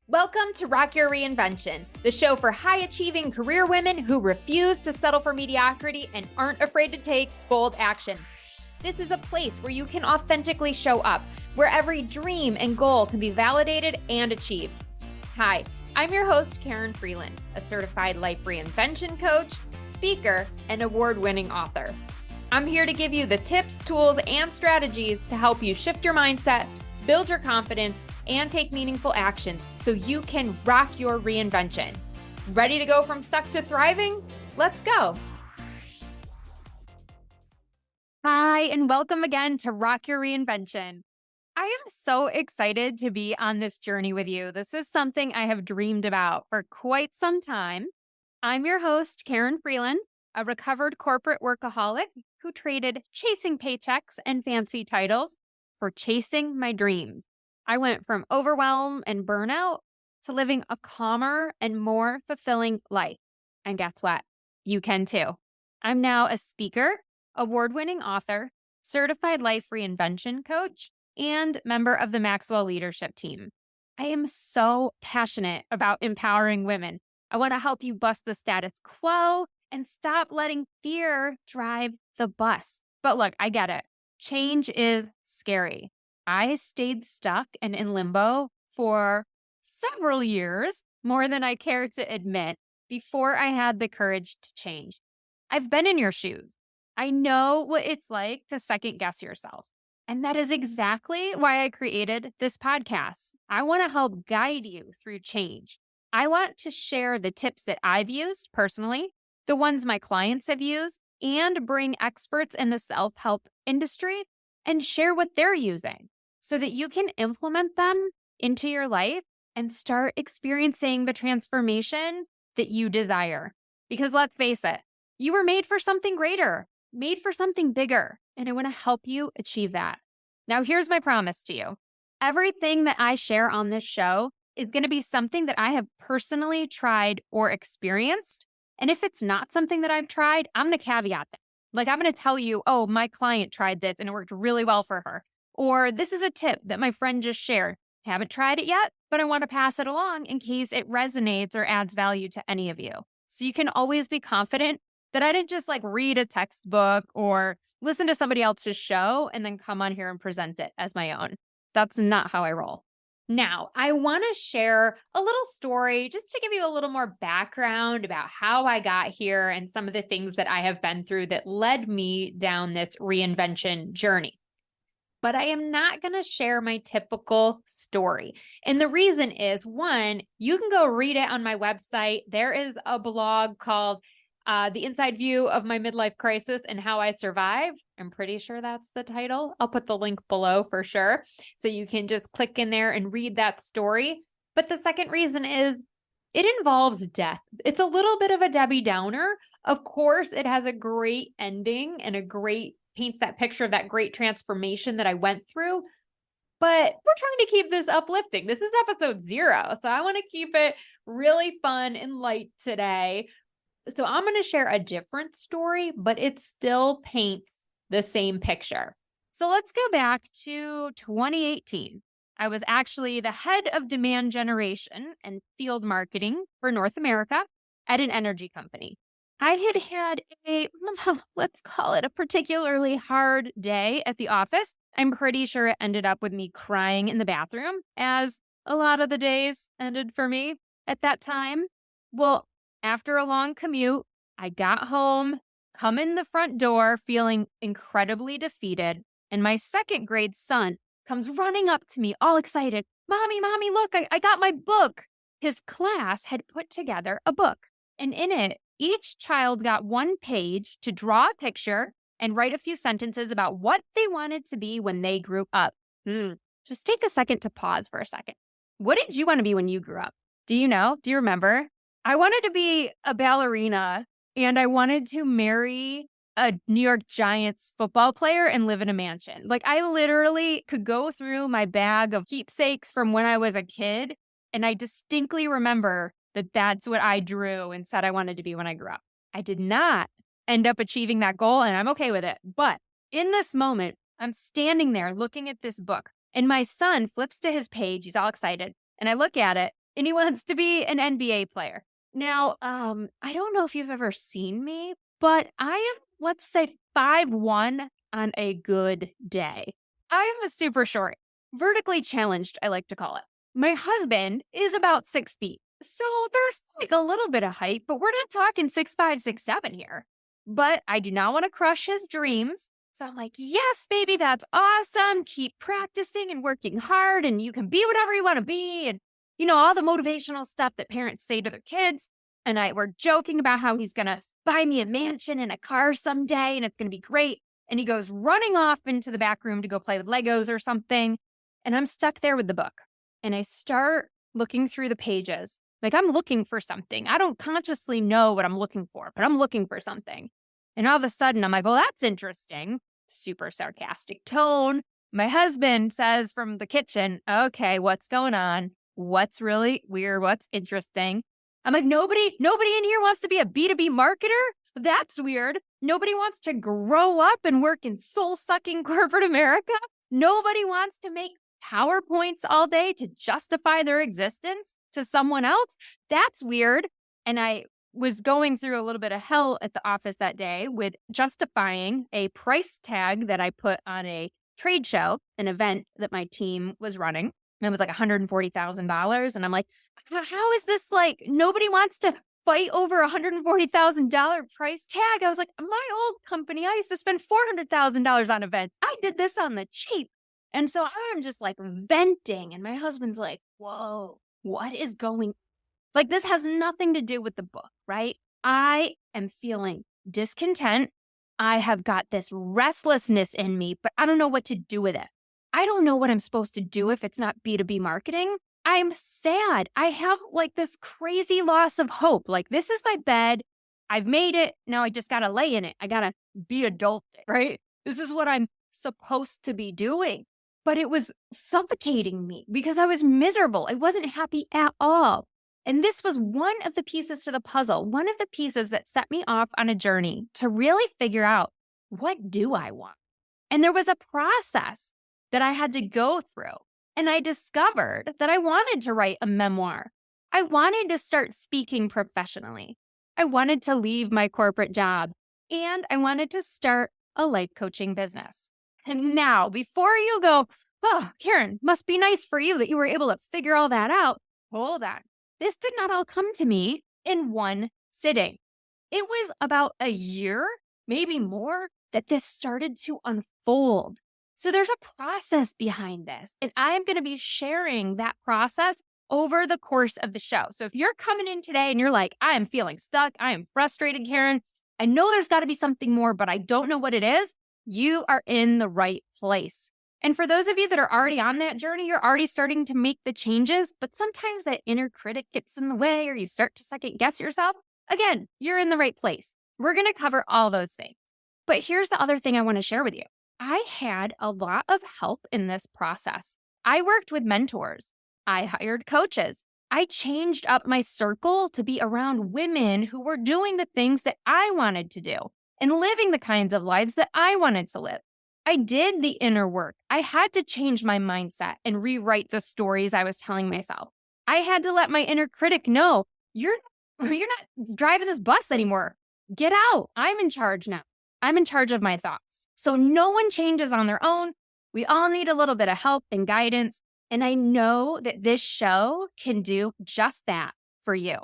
Welcome to Rock Your Reinvention, the show for high-achieving career women who refuse to settle for mediocrity and aren't afraid to take bold action. This is a place where you can authentically show up, where every dream and goal can be validated and achieved. Hi, I'm your host, Karin Freeland, a certified life reinvention coach, speaker, and award-winning author. I'm here to give you the tips, tools, and strategies to help you shift your mindset, build your confidence, and take meaningful actions so you can rock your reinvention. Ready to go from stuck to thriving? Let's go. Hi, and welcome again to Rock Your Reinvention. I am so excited to be on this journey with you. This is something I have dreamed about for quite some time. I'm your host, Karin Freeland, a recovered corporate workaholic who traded chasing paychecks and fancy titles for chasing my dreams. I went from overwhelm and burnout to living a calmer and more fulfilling life. And guess what? You can too. I'm now a speaker, award-winning author, certified life reinvention coach, and member of the Maxwell leadership team. I am so passionate about empowering women. I want to help you bust the status quo and stop letting fear drive the bus. But look, I get it. Change is scary. I stayed stuck and in limbo for several years, more than I care to admit, before I had the courage to change. I've been in your shoes. I know what it's like to second guess yourself. And that is exactly why I created this podcast. I want to help guide you through change. I want to share the tips that I've used personally, the ones my clients have used, and bring experts in the self-help industry and share what they're using so that you can implement them into your life and start experiencing the transformation that you desire. Because let's face it, you were made for something greater, made for something bigger, and I want to help you achieve that. Now, here's my promise to you. Everything that I share on this show is going to be something that I have personally tried or experienced. And if it's not something that I've tried, I'm going to caveat that. Like, I'm going to tell you, oh, my client tried this and it worked really well for her. Or this is a tip that my friend just shared. Haven't tried it yet, but I want to pass it along in case it resonates or adds value to any of you. So you can always be confident that I didn't just read a textbook or listen to somebody else's show and then come on here and present it as my own. That's not how I roll. Now, I want to share a little story just to give you a little more background about how I got here and some of the things that I have been through that led me down this reinvention journey. But I am not going to share my typical story. And the reason is, one, you can go read it on my website. There is a blog called The Inside View of My Midlife Crisis and How I Survived. I'm pretty sure that's the title. I'll put the link below for sure. So you can just click in there and read that story. But the second reason is it involves death. It's a little bit of a Debbie Downer. Of course, it has a great ending and paints that picture of that great transformation that I went through. But we're trying to keep this uplifting. This is episode 0. So I want to keep it really fun and light today. So I'm going to share a different story, but it still paints the same picture. So let's go back to 2018. I was actually the head of demand generation and field marketing for North America at an energy company. I had let's call it a particularly hard day at the office. I'm pretty sure it ended up with me crying in the bathroom, as a lot of the days ended for me at that time. Well, after a long commute, I got home, come in the front door feeling incredibly defeated, and my second grade son comes running up to me all excited. Mommy, look, I got my book. His class had put together a book, and in it, each child got one page to draw a picture and write a few sentences about what they wanted to be when they grew up. Just take a second to pause for a second. What did you want to be when you grew up? Do you know? Do you remember? I wanted to be a ballerina, and I wanted to marry a New York Giants football player and live in a mansion. I literally could go through my bag of keepsakes from when I was a kid, and I distinctly remember that that's what I drew and said I wanted to be when I grew up. I did not end up achieving that goal, and I'm okay with it. But in this moment, I'm standing there looking at this book, and my son flips to his page. He's all excited. And I look at it, and he wants to be an NBA player. Now, I don't know if you've ever seen me, but I am, let's say, 5'1" on a good day. I am a super short, vertically challenged, I like to call it. My husband is about 6 feet. So there's like a little bit of height, but we're not talking 6'5", 6'7" here. But I do not want to crush his dreams. So I'm like, yes, baby, that's awesome. Keep practicing and working hard, and you can be whatever you want to be. And, all the motivational stuff that parents say to their kids. And we're joking about how he's going to buy me a mansion and a car someday, and it's going to be great. And he goes running off into the back room to go play with Legos or something. And I'm stuck there with the book. And I start looking through the pages. Like I'm looking for something. I don't consciously know what I'm looking for, but I'm looking for something. And all of a sudden, I'm like, well, that's interesting. Super sarcastic tone. My husband says from the kitchen, okay, what's going on? What's really weird? What's interesting? I'm like, nobody in here wants to be a B2B marketer? That's weird. Nobody wants to grow up and work in soul-sucking corporate America? Nobody wants to make PowerPoints all day to justify their existence to someone else? That's weird. And I was going through a little bit of hell at the office that day with justifying a price tag that I put on a trade show, an event that my team was running. And it was like $140,000. And I'm like, how is this like nobody wants to fight over a $140,000 price tag? I was like, my old company, I used to spend $400,000 on events. I did this on the cheap. And so I'm just like venting. And my husband's like, whoa, what is going on? Like, this has nothing to do with the book, right? I am feeling discontent. I have got this restlessness in me, but I don't know what to do with it. I don't know what I'm supposed to do if it's not B2B marketing. I'm sad. I have like this crazy loss of hope. Like, this is my bed. I've made it. Now I just got to lay in it. I got to be adult, right? This is what I'm supposed to be doing. But it was suffocating me because I was miserable. I wasn't happy at all. And this was one of the pieces to the puzzle, one of the pieces that set me off on a journey to really figure out, what do I want? And there was a process that I had to go through. And I discovered that I wanted to write a memoir. I wanted to start speaking professionally. I wanted to leave my corporate job. And I wanted to start a life coaching business. And now, before you go, oh, Karin, must be nice for you that you were able to figure all that out. Hold on. This did not all come to me in one sitting. It was about a year, maybe more, that this started to unfold. So there's a process behind this, and I'm going to be sharing that process over the course of the show. So if you're coming in today and you're like, I am feeling stuck, I am frustrated, Karin, I know there's got to be something more, but I don't know what it is, you are in the right place. And for those of you that are already on that journey, you're already starting to make the changes, but sometimes that inner critic gets in the way or you start to second guess yourself. Again, you're in the right place. We're going to cover all those things. But here's the other thing I want to share with you. I had a lot of help in this process. I worked with mentors. I hired coaches. I changed up my circle to be around women who were doing the things that I wanted to do and living the kinds of lives that I wanted to live. I did the inner work. I had to change my mindset and rewrite the stories I was telling myself. I had to let my inner critic know, you're not driving this bus anymore. Get out. I'm in charge now. I'm in charge of my thoughts. So no one changes on their own. We all need a little bit of help and guidance. And I know that this show can do just that for you.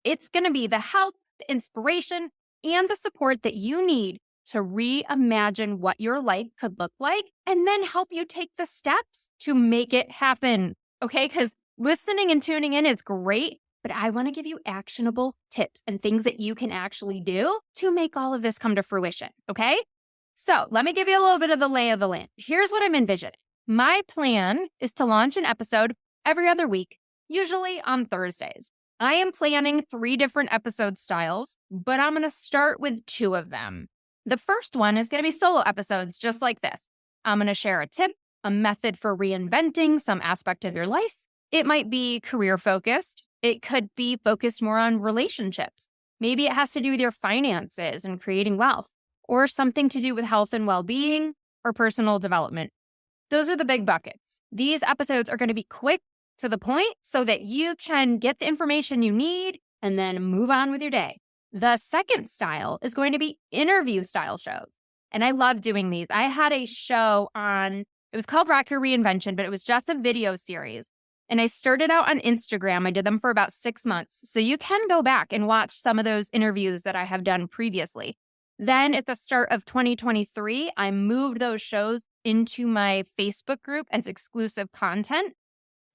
It's going to be the help, the inspiration, and the support that you need to reimagine what your life could look like and then help you take the steps to make it happen. Okay? Because listening and tuning in is great, but I want to give you actionable tips and things that you can actually do to make all of this come to fruition. Okay? So let me give you a little bit of the lay of the land. Here's what I'm envisioning. My plan is to launch an episode every other week, usually on Thursdays. I am planning 3 different episode styles, but I'm going to start with 2 of them. The first one is going to be solo episodes just like this. I'm going to share a tip, a method for reinventing some aspect of your life. It might be career focused. It could be focused more on relationships. Maybe it has to do with your finances and creating wealth, or something to do with health and well-being or personal development. Those are the big buckets. These episodes are going to be quick, to the point so that you can get the information you need and then move on with your day. The second style is going to be interview style shows. And I love doing these. I had a show on, it was called Rock Your Reinvention, but it was just a video series. And I started out on Instagram. I did them for about 6 months. So you can go back and watch some of those interviews that I have done previously. Then at the start of 2023, I moved those shows into my Facebook group as exclusive content.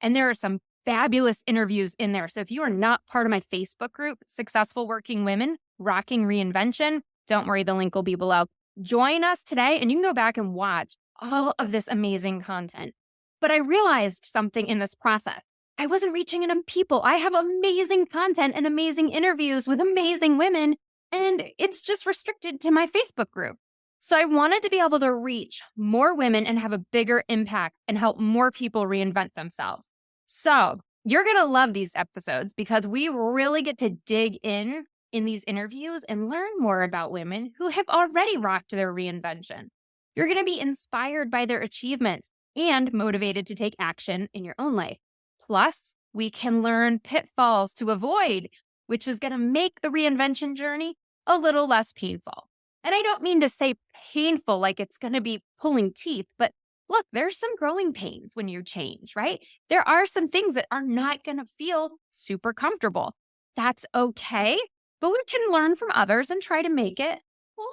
And there are some fabulous interviews in there. So if you are not part of my Facebook group, Successful Working Women, Rocking Reinvention, don't worry, the link will be below. Join us today and you can go back and watch all of this amazing content. But I realized something in this process. I wasn't reaching enough people. I have amazing content and amazing interviews with amazing women, and it's just restricted to my Facebook group. So I wanted to be able to reach more women and have a bigger impact and help more people reinvent themselves. So you're going to love these episodes because we really get to dig in these interviews and learn more about women who have already rocked their reinvention. You're going to be inspired by their achievements and motivated to take action in your own life. Plus, we can learn pitfalls to avoid, which is going to make the reinvention journey a little less painful. And I don't mean to say painful like it's going to be pulling teeth, but look, there's some growing pains when you change, right? There are some things that are not going to feel super comfortable. That's okay, but we can learn from others and try to make it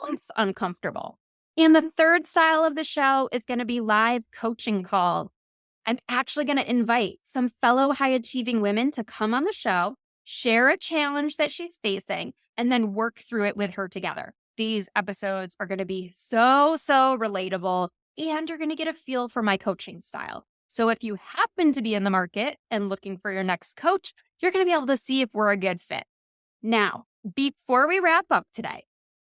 less uncomfortable. And the third style of the show is going to be live coaching calls. I'm actually going to invite some fellow high-achieving women to come on the show, share a challenge that she's facing, and then work through it with her together. These episodes are going to be so relatable, and you're going to get a feel for my coaching style. So if you happen to be in the market and looking for your next coach, you're going to be able to see if we're a good fit. Now, before we wrap up today,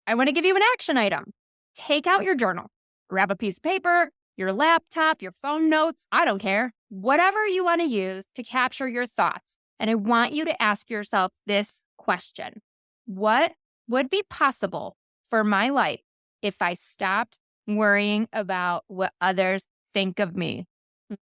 I want to give you an action item. Take out your journal, grab a piece of paper, your laptop, your phone notes, I don't care, whatever you want to use to capture your thoughts. And I want you to ask yourself this question. What would be possible for my life if I stopped worrying about what others think of me?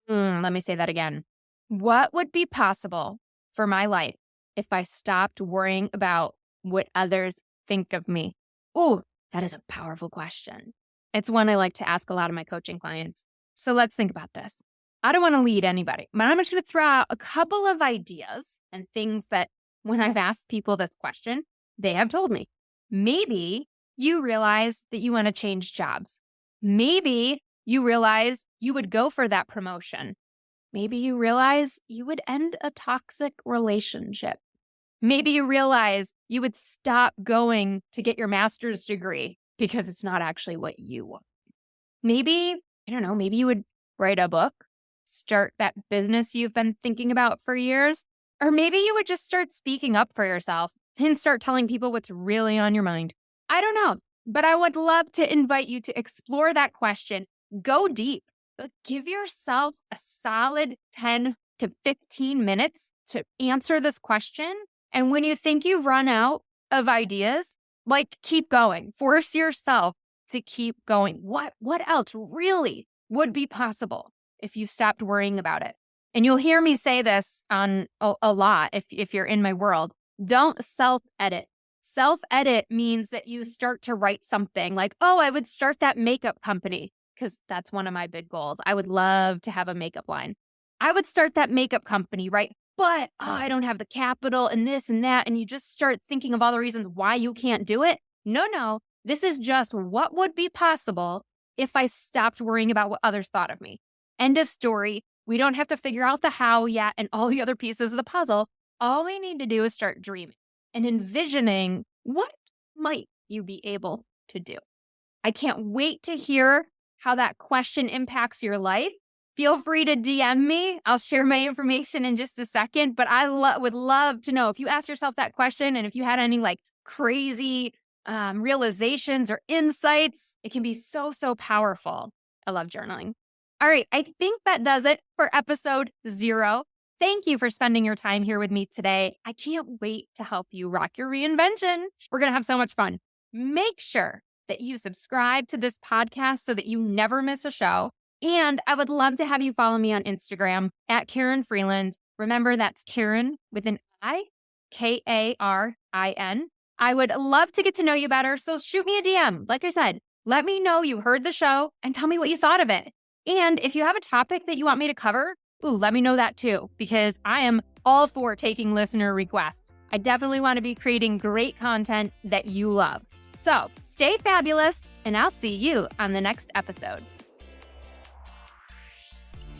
Let me say that again. What would be possible for my life if I stopped worrying about what others think of me? Oh, that is a powerful question. It's one I like to ask a lot of my coaching clients. So let's think about this. I don't want to lead anybody, but I'm just going to throw out a couple of ideas and things that when I've asked people this question, they have told me. Maybe you realize that you want to change jobs. Maybe you realize you would go for that promotion. Maybe you realize you would end a toxic relationship. Maybe you realize you would stop going to get your master's degree because it's not actually what you want. Maybe, I don't know, maybe you would write a book, start that business you've been thinking about for years, or maybe you would just start speaking up for yourself and start telling people what's really on your mind. I don't know, but I would love to invite you to explore that question. Go deep, but give yourself a solid 10 to 15 minutes to answer this question. And when you think you've run out of ideas, keep going. Force yourself to keep going. What else really would be possible if you stopped worrying about it? And you'll hear me say this on a lot if you're in my world. Don't self-edit. Self-edit means that you start to write something like, oh, I would start that makeup company because that's one of my big goals. I would love to have a makeup line. I would start that makeup company, right? But I don't have the capital and this and that. And you just start thinking of all the reasons why you can't do it. No. This is just what would be possible if I stopped worrying about what others thought of me. End of story. We don't have to figure out the how yet and all the other pieces of the puzzle. All we need to do is start dreaming and envisioning what might you be able to do. I can't wait to hear how that question impacts your life. Feel free to DM me. I'll share my information in just a second, but I would love to know if you asked yourself that question and if you had any crazy realizations or insights. It can be so powerful. I love journaling. All right, I think that does it for episode 0. Thank you for spending your time here with me today. I can't wait to help you rock your reinvention. We're going to have so much fun. Make sure that you subscribe to this podcast so that you never miss a show. And I would love to have you follow me on Instagram at Karin Freeland. Remember, that's Karin with an I, Karin. I would love to get to know you better. So shoot me a DM. Like I said, let me know you heard the show and tell me what you thought of it. And if you have a topic that you want me to cover, let me know that too, because I am all for taking listener requests. I definitely want to be creating great content that you love. So stay fabulous, and I'll see you on the next episode.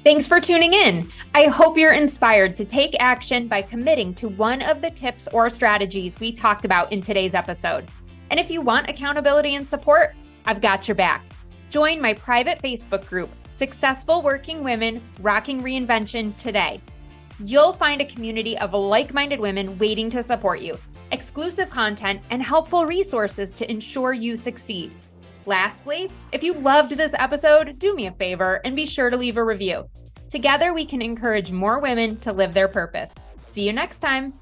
Thanks for tuning in. I hope you're inspired to take action by committing to one of the tips or strategies we talked about in today's episode. And if you want accountability and support, I've got your back. Join my private Facebook group, Successful Working Women Rocking Reinvention, today. You'll find a community of like-minded women waiting to support you, exclusive content, and helpful resources to ensure you succeed. Lastly, if you loved this episode, do me a favor and be sure to leave a review. Together, we can encourage more women to live their purpose. See you next time.